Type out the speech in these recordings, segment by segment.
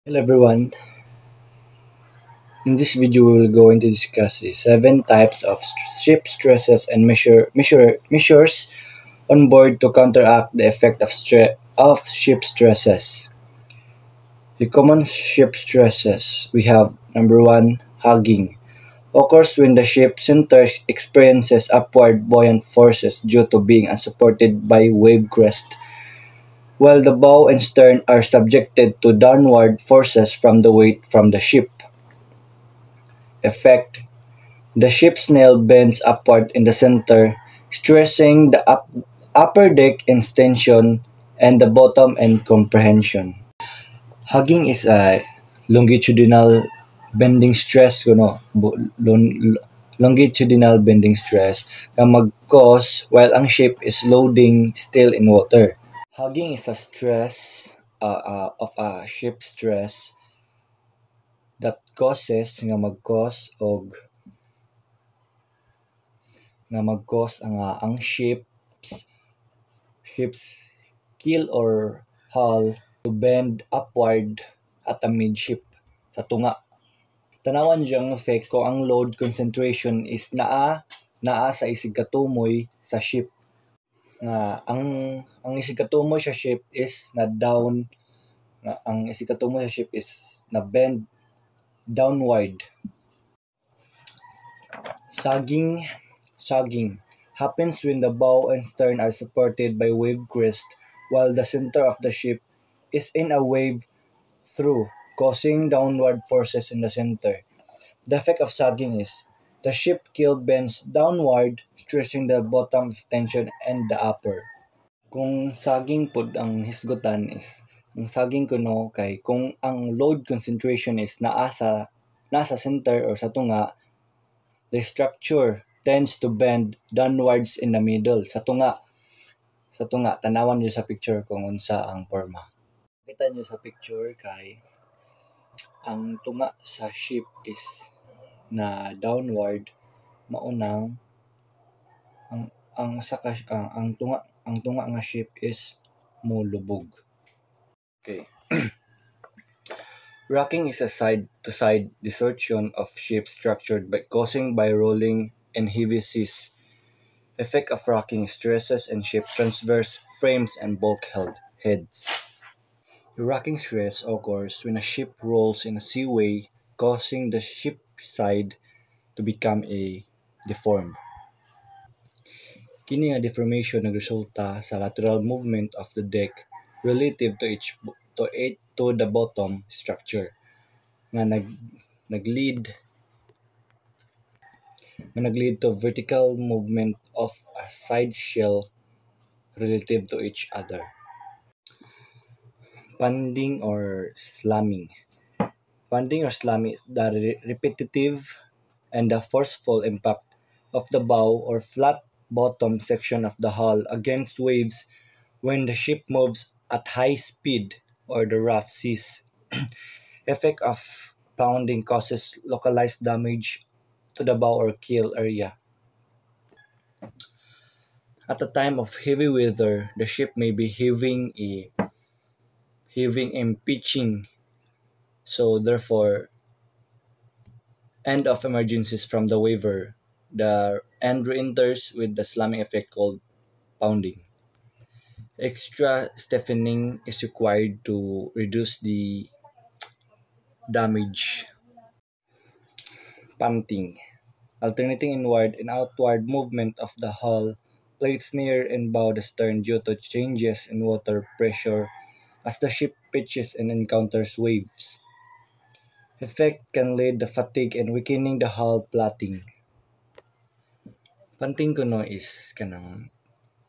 Hello everyone. In this video, we will going to discuss the 7 types of ship stresses and measures on board to counteract the effect of ship stresses. The common ship stresses we have number one, hugging. Occurs when the ship center experiences upward buoyant forces due to being unsupported by wave crest, while the bow and stern are subjected to downward forces from the weight from the ship. Effect: the ship's nail bends upward in the center, stressing the upper deck in tension and the bottom in compression. Hugging is a longitudinal bending stress longitudinal bending stress na mag-cause while ang ship is loading still in water. Hugging is a stress of a ship stress that causes nga mag-cause ang ship's keel or hull to bend upward at a midship sa tunga. Tanawan diyang effect ko ang load concentration is naa sa isig katumoy sa ship. Nga ang isig katumoy sa ship is na down nga ang isig katumoy sa ship is na bend downward. Sagging happens when the bow and stern are supported by wave crest while the center of the ship is in a wave through, causing downward forces in the center. The effect of sagging is the ship keel bends downward, stressing the bottom of tension and the upper. Kung sagging pod ang hisgutan is, ang sagging kuno kay kung ang load concentration is nasa center or sa tunga, the structure tends to bend downwards in the middle sa tunga. Tanawan niyo sa picture kung unsa ang forma. Kita niyo sa picture kay ang tunga sa ship is na downward, maunang ang tunga nga ship is molubog. Okay. Rocking is a side-to-side distortion of ship structure causing by rolling and heavy seas. Effect of rocking stresses and ship transverse frames and bulkheads. The rocking stress occurs when a ship rolls in a seaway, causing the ship side to become deformed. Kini nga deformation nagresulta sa lateral movement of the deck relative to the bottom structure nga naglead to vertical movement of a side shell relative to each other. Panding or slamming is the repetitive and the forceful impact of the bow or flat bottom section of the hull against waves when the ship moves at high speed or the rough seas. Effect of pounding causes localized damage to the bow or keel area. At the time of heavy weather, the ship may be heaving and pitching. So therefore, end of emergencies from the waver, the end re-enters with the slamming effect called pounding. Extra stiffening is required to reduce the damage. Punting, alternating inward and outward movement of the hull, plates near and bow the stern due to changes in water pressure as the ship pitches and encounters waves. Effect can lead to fatigue and weakening the hull plating. Punting kuno is kanang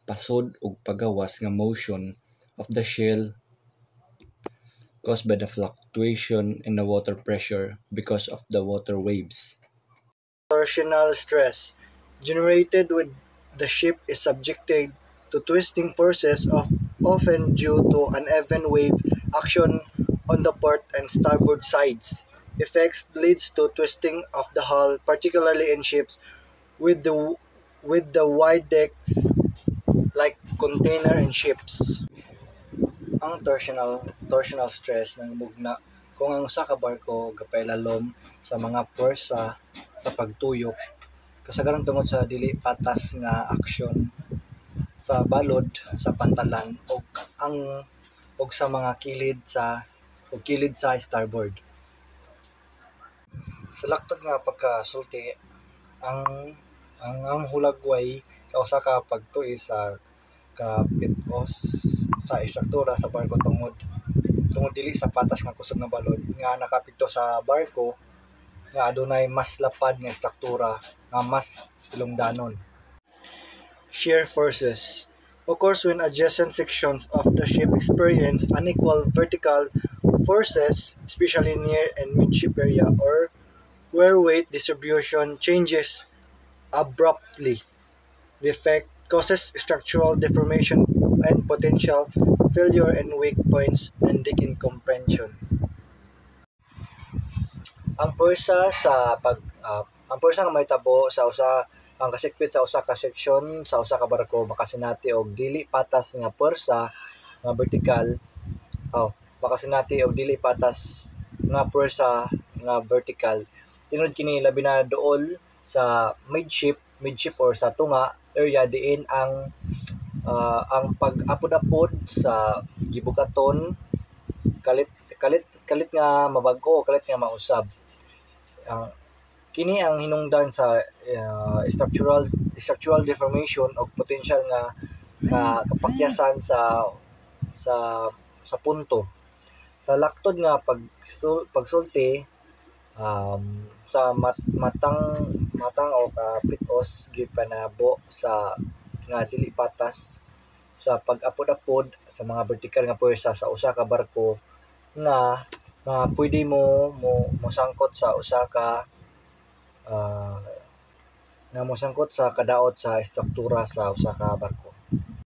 pasod ug pagawas nga motion of the shell caused by the fluctuation in the water pressure because of the water waves. Torsional stress generated when the ship is subjected to twisting forces often due to uneven wave action on the port and starboard sides. Effects leads to twisting of the hull, particularly in ships with the wide decks like container and ships. Ang torsional stress ng mugna kung ang usa ka barko gapailalom sa mga puwersa sa pagtuyok kasagaran tungod sa dili patas nga aksyon sa balod sa pantalan ug sa mga kilid sa starboard. Sa laktod nga pagkasulti, ang ang hulagway sa usa ka pagtuis sa kapit-os sa istruktura sa barko tungod dili sa patas nga kusog nga balod nga nakapikto sa barko nga adunay mas lapad nga istruktura nga mas ilungdanon. Shear forces occurs when adjacent sections of the ship experience unequal vertical forces, especially near and midship area, or where weight distribution changes abruptly. The effect causes structural deformation and potential failure and weak points and in comprehension. Ang puwersa sa ang puwersa nga mahitabo sa ang kasikpit sa usa ka seksyon sa usa ka barko makasinati og dili patas nga puwersa nga vertikal makasinati og dili patas nga puwersa nga vertikal tinod kini labi na duol sa midship or sa tunga area diin ang pag-apod-apod sa gibukaton kalit nga mabag-o kalit nga mausab. Kini ang hinungdan sa structural deformation o potential nga kapakyasan sa punto. Sa laktod nga pagsulti sa matang o kapit-os gipanabo sa nga dili patas sa pag-apod-apod sa mga vertikal nga puwersa sa usa ka barko nga pwede mo mosangkot sa usa ka nga mosangkot sa kadaot sa istruktura sa usa ka barko.